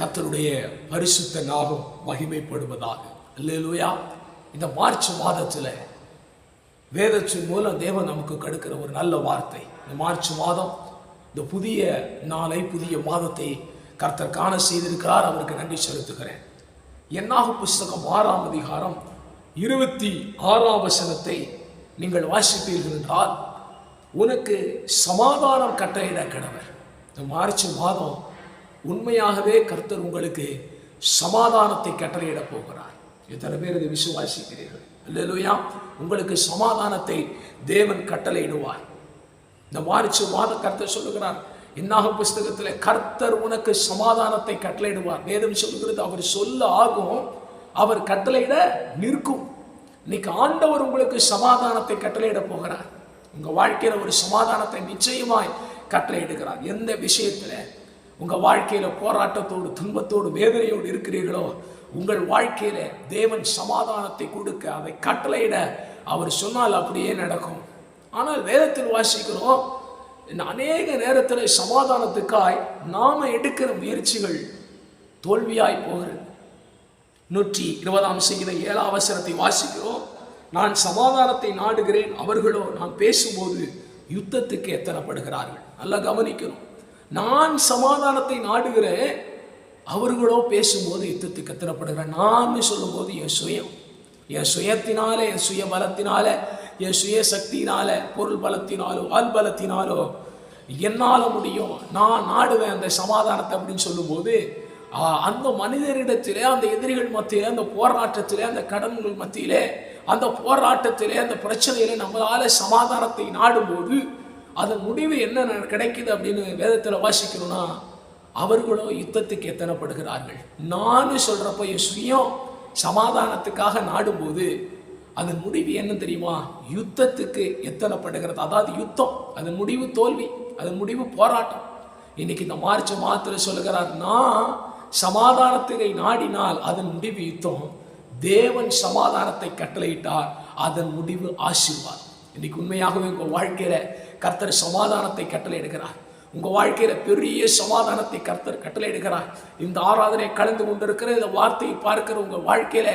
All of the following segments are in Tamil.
கர்த்தருடைய பரிசுத்த நாமம் மகிமைப்படுவதாக. அல்லேலூயா. இந்த மார்ச் மாதத்தில் வேதத்தின் மூலம் தேவன் நமக்கு கொடுக்கிற ஒரு நல்ல வார்த்தை. இந்த மார்ச் மாதம், இந்த புதிய நாளை, புதிய மாதத்தை கர்த்தர் காண செய்திருக்கிறார். அவருக்கு நன்றி செலுத்துகிறேன். என்னாகும் புஸ்தகம் 6ஆம் அதிகாரம் 26ஆம் வசனத்தை நீங்கள் வாசிப்பீர்கள் என்றால், உனக்கு சமாதானம் கட்டளையிட கடவர். இந்த மார்ச் மாதம் உண்மையாகவே கர்த்தர் உங்களுக்கு சமாதானத்தை கட்டளையிட போகிறார். எத்தனை பேர் இதை விசுவாசிக்கிறீர்கள்? அல்லேலூயா. உங்களுக்கு சமாதானத்தை தேவன் கட்டளையிடுவார். இந்த மார்ச் மாதம் கர்த்தர் சொல்லுகிறார், என்னாகும் புஸ்தகத்தில் கர்த்தர் உனக்கு சமாதானத்தை கட்டளையிடுவார். வேதம் சொல்லுகிறது, அவர் சொல்ல ஆகும், அவர் கட்டளையிட நிற்கும். இன்னைக்கு ஆண்டவர் உங்களுக்கு சமாதானத்தை கட்டளையிட போகிறார். உங்க வாழ்க்கையில ஒரு சமாதானத்தை நிச்சயமாய் கட்டளையிடுகிறார். எந்த விஷயத்துல உங்க வாழ்க்கையில போராட்டத்தோடு, துன்பத்தோடு, வேதனையோடு இருக்கிறீர்களோ, உங்கள் வாழ்க்கையில தேவன் சமாதானத்தை கொடுக்க, அதை கட்டளையிட அவர் சொன்னால் அப்படியே நடக்கும். ஆனால் வேதத்தில் வாசிக்கிறோம், அநேக நேரத்தில் சமாதானத்துக்காய் நாம எடுக்கிற முயற்சிகள் தோல்வியாய் போகிறது. 120ஆம் சங்கீதம் 7ஆம் வசனத்தை வாசிக்கிறோம், நான் சமாதானத்தை நாடுகிறேன், அவர்களோ நான் பேசும்போது யுத்தத்துக்கு எத்தனப்படுகிறார்கள். நல்லா கவனிக்கணும். நான் சமாதானத்தை நாடுகிறேன், அவர்களோ பேசும்போது யுத்தத்துக்கு எத்தனப்படுகிறேன். நான் சொல்லும்போது என் சுயத்தினால, என் சுய பலத்தினால, என் சுய சக்தியினால, பொருள் பலத்தினாலோ, ஆள் பலத்தினாலோ என்னால் முடியும், நான் நாடுவேன் அந்த சமாதானத்தை அப்படின்னு சொல்லும்போது, அந்த மனிதரிடத்திலே, அந்த எதிரிகள் மத்தியிலே, அந்த போராட்டத்திலே, அந்த கடன்கள் மத்தியிலே, அந்த போராட்டத்திலே, அந்த பிரச்சனையிலே நம்மளால சமாதானத்தை நாடும்போது அதன் முடிவு என்ன கிடைக்குது அப்படின்னு வேதத்தில் வாசிக்கணும்னா, அவர்களோ யுத்தத்துக்கு எத்தனப்படுகிறார்கள். நான் சொல்றப்போ என் சுயம் சமாதானத்துக்காக நாடும்போது அதன் முடிவு என்ன தெரியுமா? யுத்தத்துக்கு எத்தனப்படுகிறது. அதாவது யுத்தம், அதன் முடிவு தோல்வி, அதன் முடிவு போராட்டம். இன்னைக்கு இந்த மார்ச் மாதத்தில் சொல்லுகிறார், நான் சமாதானத்தை நாடினால் அதன் முடிவு யுத்தம், தேவன் சமாதானத்தை கட்டளையிட்டார் அதன் முடிவு ஆசீர்வாதம். இன்னைக்கு உண்மையாகவே உங்க வாழ்க்கையில கர்த்தர் சமாதானத்தை கட்டளையிடுகிறார். உங்க வாழ்க்கையில பெரிய சமாதானத்தை கர்த்தர் கட்டளையிடுகிறார். இந்த ஆராதனை கலந்து கொண்டிருக்கிற இந்த வார்த்தையை பார்க்கிற உங்க வாழ்க்கையில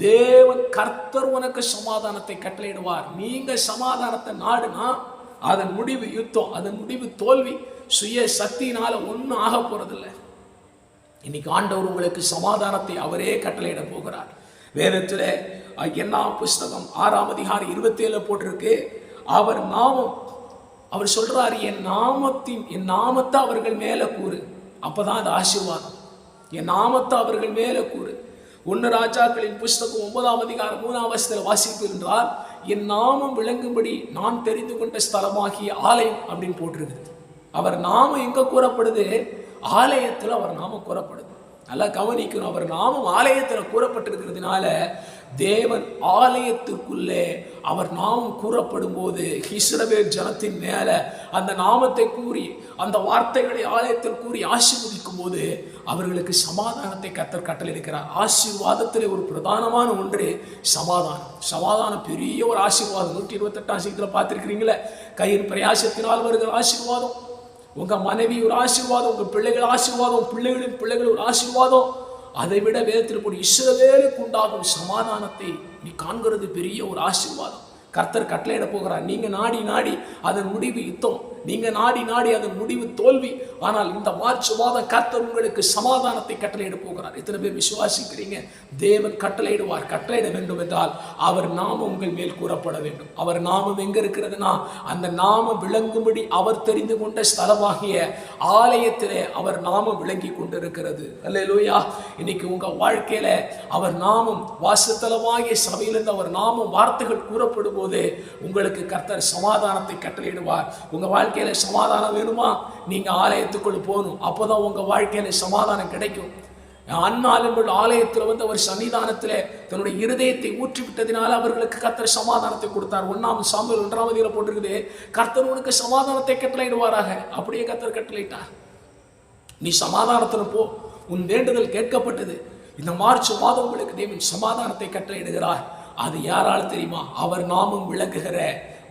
தேவன் கர்த்தர் உனக்கு சமாதானத்தை கட்டளையிடுவார். நீங்க சமாதானத்தை நாடுனா அதன் முடிவு யுத்தம், அதன் முடிவு தோல்வி. சுய சக்தியினால ஒன்றும் ஆக போறதில்லை. இன்னைக்கு ஆண்டவர் உங்களுக்கு சமாதானத்தை அவரே கட்டளையிட போகிறார். வேதத்தில் என்னாகும் புஸ்தகம் 6ஆம் அதிகாரம் 27 போட்டிருக்கு, அவர் நாமம், அவர் சொல்றாரு, என் நாமத்தை அவர்கள் மேல கூறு. அப்பதான் அது ஆசீர்வாதம். என் நாமத்தை அவர்கள் மேல கூறு. 1 ராஜாக்களின் புஸ்தகம் 9ஆம் அதிகாரம் 3ஆம் வசனத்தில் வாசிப்பு என்றால், என் நாமம் விளங்கும்படி நான் தெரிந்து கொண்ட ஸ்தலமாகிய ஆலயம் அப்படின்னு போட்டிருக்குது. அவர் நாமம் எங்க கூறப்படுது? ஆலயத்தில் அவர் நாமம் கூறப்படுது. நல்லா கவனிக்கணும். அவர் நாமம் ஆலயத்தில் கூறப்பட்டிருக்கிறதுனால தேவன் ஆலயத்திற்குள்ளே அவர் நாமம் கூறப்படும் போது இஸ்ரவேல் ஜனத்தின் மேல அந்த நாமத்தை கூறி, அந்த வார்த்தைகளை ஆலயத்தில் கூறி ஆசீர்வதிக்கும் போது அவர்களுக்கு சமாதானத்தை கர்த்தர் கட்டளையிடுகிறார். ஆசீர்வாதத்தில் ஒரு பிரதானமான ஒன்று சமாதானம். சமாதானம் பெரிய ஒரு ஆசீர்வாதம். 128ஆம் சங்கீதத்தில் பார்த்திருக்கிறீங்களே, கையின் பிரயாசத்தினால் வருகிற ஆசீர்வாதம். உங்க மனைவி ஒரு ஆசீர்வாதம், உங்க பிள்ளைகள் ஆசீர்வாதம், பிள்ளைகளின் பிள்ளைகள் ஒரு ஆசீர்வாதம். அதை விட வேதத்தில் போய் இஸ்ரவேலுக்கு உண்டாகும் சமாதானத்தை நீ காண்கிறது பெரிய ஒரு ஆசீர்வாதம். கர்த்தர் கட்டளையிட போகிறார். நீங்க நாடி நாடி அதன் முடிவு யுத்தம், நீங்க நாடி நாடி அதன் முடிவு தோல்வி. ஆனால் இந்த மார்ச் மாதம் கர்த்தர் உங்களுக்கு சமாதானத்தை கட்டளையிட போகிறார். எத்தனை பேர் விசுவாசிக்கிறீங்க? தேவன் கட்டளையிடுவார். கட்டளையிட வேண்டும் என்றால் அவர் நாமம் உங்கள் மேல் கூறப்பட வேண்டும். அவர் நாமம் எங்க இருக்கிறதுனா, அந்த நாமம் விளங்கும்படி அவர் தெரிந்து கொண்ட ஸ்தலமாகிய ஆலயத்திலே அவர் நாமம் விளங்கி கொண்டிருக்கிறது. அல்லேலூயா. இன்னைக்கு உங்க வாழ்க்கையில அவர் நாமம், வாசஸ்தலமாகிய சபையிலிருந்து அவர் நாமம் வார்த்தைகள் கூறப்படும் போது உங்களுக்கு கர்த்தர் சமாதானத்தை கட்டளையிடுவார். உங்க வாழ்க்கையில சமாதானம் வேணுமா? நீங்க ஆலயத்துக்குள்ள போகணும். அப்போதான் உங்க வாழ்க்கையில சமாதானம் கிடைக்கும். அந்நாள் ஆலயத்தில் வந்து அவர் சன்னிதானத்தில் தன்னுடைய இருதயத்தை ஊற்றி விட்டதினால அவர்களுக்கு கர்த்தர் சமாதானத்தை கொடுத்தார். 1 சாமுவேல் 1ஆம் அதிகாரம் போட்டிருக்குது, கர்த்தர் உனக்கு சமாதானத்தை கட்டளையிடுவாராக. அப்படியே கர்த்தர் கட்டளையிட்டார். நீ சமாதானத்தில் போ, உன் வேண்டுதல் கேட்கப்பட்டது. இந்த மார்ச் மாதம் உங்களுக்கு தேவன் சமாதானத்தை கட்டளையிடுகிறார். அது யாரால் தெரியுமா? அவர் நாமம் விளங்குகிற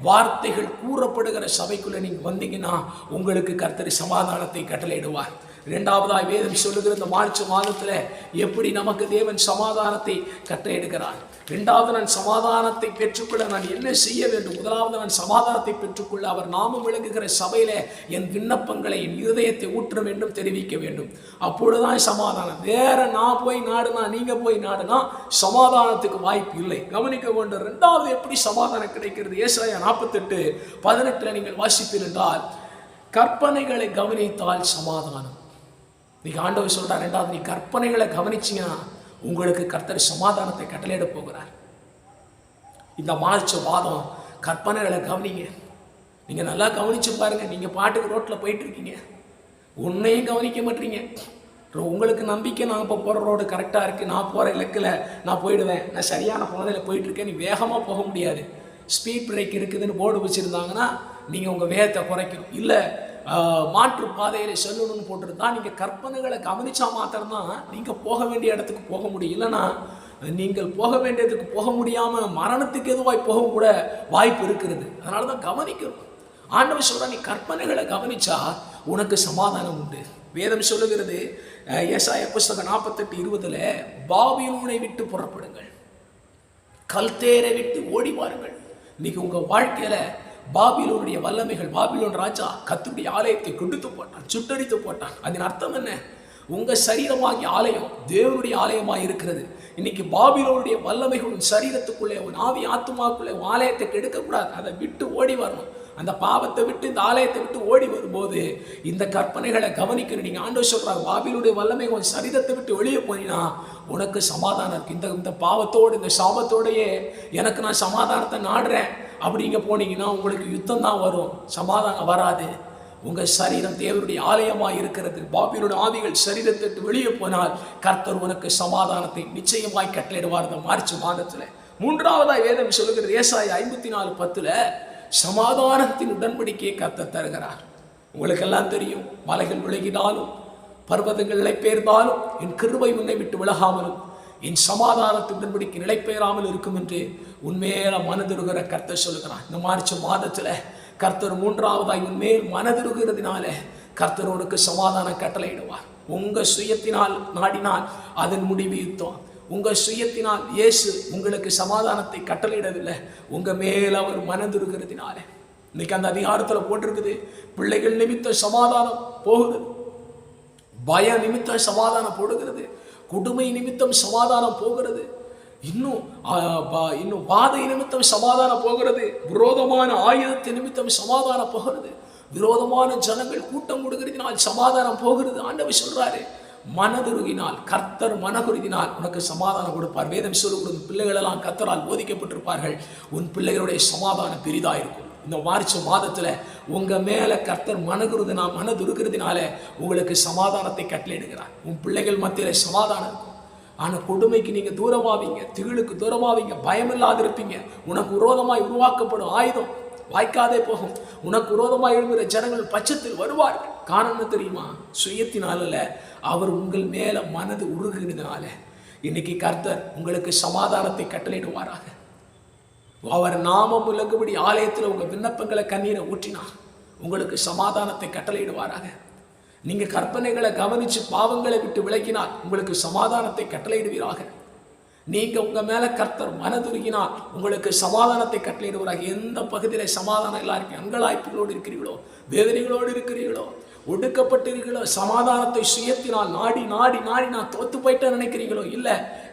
வார்த்தைகள் கூறப்படுகிற சபைக்குள்ள நீங்க வந்தீங்கன்னா உங்களுக்கு கர்த்தர் சமாதானத்தை கட்டளையிடுவார். இரண்டாவதாய் வேதம் சொல்லுகிற இந்த மார்ச் மாதத்தில் எப்படி நமக்கு தேவன் சமாதானத்தை கட்டளையிடுகிறார். இரண்டாவது, நான் சமாதானத்தை பெற்றுக்கொள்ள நான் என்ன செய்ய வேண்டும்? முதலாவது, நான் சமாதானத்தை பெற்றுக்கொள்ள அவர் நாமம் விளங்குகிற சபையில என் விண்ணப்பங்களை, என் இருதயத்தை ஊற்ற வேண்டும், தெரிவிக்க வேண்டும். அப்பொழுதுதான் சமாதானம். வேற நான் போய் நாடுனா, நீங்க போய் நாடுனா சமாதானத்துக்கு வாய்ப்பு இல்லை. கவனிக்க வேண்டும். இரண்டாவது எப்படி சமாதானம் கிடைக்கிறது? ஏசாயா 48:18 நீங்கள் வாசிப்பீர்கள் என்றால், கற்பனைகளை கவனித்தால் சமாதானம். நீங்க ஆண்டவர் சொல்றார், இரண்டாவது, நீ கற்பனைகளை கவனிச்சீங்கன்னா உங்களுக்கு கர்த்தர் சமாதானத்தை கட்டளையிட போகிறார். இந்த மார்ச் மாதம் கற்பனைகளை கவனிங்க. நீங்க நல்லா கவனிச்சு பாருங்க. நீங்க பாட்டுக்கு ரோட்ல போயிட்டு இருக்கீங்க, உன்னையும் கவனிக்க மாட்டீங்க. உங்களுக்கு நம்பிக்கை, நான் இப்போ போகிற ரோடு கரெக்டாக இருக்குது, நான் போகிற இலக்கில் நான் போயிடுவேன், நான் சரியான பாதையில் போயிட்டுருக்கேன். நீ வேகமாக போக முடியாது. ஸ்பீட் பிரேக் இருக்குதுன்னு போர்டு வச்சுருந்தாங்கன்னா நீங்கள் உங்கள் வேகத்தை குறைக்கணும். இல்லை மாற்று பாதையில் செல்லணும்னு போட்டுருந்தா நீங்கள் கற்பனைகளை கவனிச்சா மாத்திரம்தான் நீங்கள் போக வேண்டிய இடத்துக்கு போக முடியும். இல்லைன்னா நீங்கள் போக வேண்டியதுக்கு போக முடியாமல் மரணத்துக்கு எதுவாய் போக கூட வாய்ப்பு இருக்கிறது. அதனால தான் கவனிக்கணும். ஆண்டவர் சொல்ற, நீ கற்பனைகளை கவனிச்சா உனக்கு சமாதானம் உண்டு. வேதம் சொல்லுகிறது ஏசாயா புஸ்தகம் 48:20, பாபிலோனை விட்டு புறப்படுங்கள், கல்தேரை விட்டு ஓடி வாருங்கள். இன்னைக்கு உங்க வாழ்க்கையில பாபிலோனுடைய வல்லமைகள், பாபிலோன் ராஜா கர்த்தருடைய ஆலயத்தை கொடுத்து போட்டான், சுட்டரித்து போட்டான். அதன் அர்த்தம் என்ன? உங்க சரீரமாகிய ஆலயம் தேவனுடைய ஆலயமாக இருக்கிறது. இன்னைக்கு பாபிலோனுடைய வல்லமைகள் உன் சரீரத்துக்குள்ளே, உன் ஆவி ஆத்மாக்குள்ளே உன் ஆலயத்தை கெடுக்கக்கூடாது. அதை விட்டு ஓடி வரணும். அந்த பாவத்தை விட்டு இந்த ஆலயத்தை விட்டு ஓடி வரும்போது இந்த கற்பனைகளை கவனிக்கணும். நீங்க ஆண்டவர் சொல்றாங்க, பாபிலோனுடைய வல்லமை உன் சரீரத்தை விட்டு வெளியே போனா உனக்கு சமாதானம் இருக்கு. இந்த பாவத்தோடு இந்த சாபத்தோடையே எனக்கு நான் சமாதானத்தை நாடுறேன் அப்படிங்க போனீங்கன்னா உங்களுக்கு யுத்தம் தான் வரும், சமாதானம் வராது. உங்க சரீரம் தேவனுடைய ஆலயமாக இருக்கிறது. பாபிலோனுடைய ஆவிகள் சரீரத்தை விட்டு வெளியே போனால் கர்த்தர் உனக்கு சமாதானத்தை நிச்சயமாய் கட்டளையிடுவார். இந்த மார்ச் மாதத்துல மூன்றாவதாய் வேதம் சொல்லுகிறது, ஏசாயா 54:10, சமாதானத்தின் உடன்படிக்கையை கர்த்தர் தருகிறார். உங்களுக்கெல்லாம் தெரியும், மலைகள் விலகினாலும் பர்வதங்கள் நிலைபெயர்ந்தாலும் என் கிருபை உன்னை விட்டு விலகாமலும் என் சமாதானத்தின் உடன்படிக்கை நிலைபெயராமல் இருக்கும் என்று உன்மேல மனதிருகிற கர்த்தர் சொல்லுகிறார். இந்த மார்ச் மாதத்துல கர்த்தர் மூன்றாவதாய் உன்மேல் மனதிருகிறதுனால கர்த்தர் உனக்கு சமாதானம் கட்டளையிடுவார். உங்க சுயத்தினால் நாடினால் அதன் முடிவு யுத்தம். உங்க சுயத்தினால் இயேசு உங்களுக்கு சமாதானத்தை கட்டளையிடவில்லை, உங்க மேல் அவர் மனதிருக்கிறதுனால. இன்னைக்கு அந்த அதிகாரத்தில் போட்டிருக்குது, பிள்ளைகள் நிமித்தம் சமாதானம் போகிறது, பய நிமித்தம் சமாதானம் போடுகிறது, கொடுமை நிமித்தம் சமாதானம் போகிறது, இன்னும் வாதை நிமித்தம் சமாதானம் போகிறது, விரோதமான ஆயுதத்தின் நிமித்தம் சமாதானம் போகிறது, விரோதமான ஜனங்கள் கூட்டம் கொடுக்கிறதுனால் சமாதானம் போகிறது. ஆண்டவர் சொல்றாரு, மனதுருகினால், கர்த்தர் மனகுருகினால் உனக்கு சமாதானம் கொடுப்பார். வேதம் சொல்லுகிறது, பிள்ளைகள் எல்லாம் கர்த்தரால் போதிக்கப்பட்டிருப்பார்கள், உன் பிள்ளைகளுடைய சமாதானம் பெரிதா இருக்கும். இந்த மார்ச் மாதத்துல உங்க மேல கர்த்தர் மனதுருகிறதுனால உங்களுக்கு சமாதானத்தை கட்டளையிடுகிறார். உன் பிள்ளைகள் மத்தியில சமாதானம் இருக்கும். ஆனா கொடுமைக்கு நீங்க தூரமாவீங்க, திகிலுக்கு தூரமாவீங்க, பயமில்லாது இருப்பீங்க. உனக்கு விரோதமாய் உருவாக்கப்படும் ஆயுதம் வாய்க்காதே போகும். உனக்கு விரோதமாய் எழுகிற ஜனங்கள் பட்சத்தில் வருவார்கள். காரணம் தெரியுமா? சுயத்தினால அவர் உங்கள் மேல மனது உருகுகிறதுனால. இன்னைக்கு கர்த்தர் உங்களுக்கு சமாதானத்தை கட்டளையிடுவாராக. அவர் நாமம் விளங்கும்படி ஆலயத்தில் உங்க விண்ணப்பங்களை கண்ணீரை ஊற்றினா உங்களுக்கு சமாதானத்தை கட்டளையிடுவாராக. நீங்க கற்பனைகளை கவனிச்சு பாவங்களை விட்டு விலகினால் உங்களுக்கு சமாதானத்தை கட்டளையிடுவீராக. நீங்க உங்க மேல கர்த்தர் மனதுருகினால் உங்களுக்கு சமாதானத்தை கட்டளையிடுவாராக. எந்த பகுதியில சமாதானம் எல்லாருக்கும் அங்கலாய்ப்புகளோடு இருக்கிறீர்களோ, வேதனைகளோடு இருக்கிறீர்களோ, ஒடுக்கப்பட்டிருக்கிறீர்களோ, சமாதானத்தை சுயத்தினால் நாடி நாடி நாடி நான் தோத்து போயிட்டேன் நினைக்கிறீங்களோ, இல்ல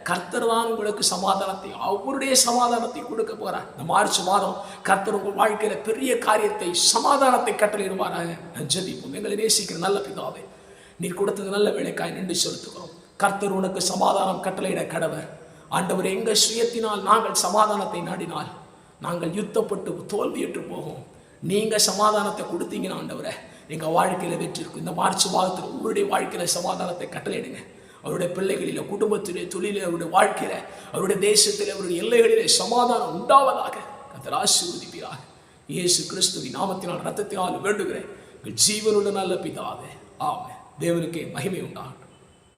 கர்த்தர் தான் உங்களுக்கு சமாதானத்தை, அவருடைய சமாதானத்தை கொடுக்க போறார். இந்த மார்ச் மாதம் கர்த்தர் உங்கள் வாழ்க்கையில பெரிய காரியத்தை, சமாதானத்தை கட்டளையிடுவாராக. ஜெபிப்போம். எங்களை நேசிக்கிற நல்ல பிதாவே, நீர் கொடுத்தது நல்ல வேலைக்காய் நின்று செலுத்துகிறோம். கர்த்தர் உனக்கு சமாதானம் கட்டளையிட கடவர். ஆண்டவர், எங்க சுயத்தினால் நாங்கள் சமாதானத்தை நாடினால் நாங்கள் யுத்தப்பட்டு தோல்வியற்று போகும். நீங்க சமாதானத்தை கொடுத்தீங்கன்னா ஆண்டவரை எங்க வாழ்க்கையில வெற்றி இருக்கும். இந்த மார்ச் மாதத்தில் உங்களுடைய வாழ்க்கையில சமாதானத்தை கட்டளையிடுங்க. அவருடைய பிள்ளைகளில, குடும்பத்திலே, தொழிலே, அவருடைய வாழ்க்கையில, அவருடைய தேசத்திலே, அவருடைய எல்லைகளிலே சமாதானம் உண்டாவதாக கர்த்தர் ஆசீர்வதிப்பீராக. இயேசு கிறிஸ்துவின் நாமத்தினால் ரத்தத்தினால் வேண்டுகிறேன், ஜீவனுள்ள நல்ல பிதாவே, ஆமென். தேவனுக்கே மகிமை உண்டாகட்டும்.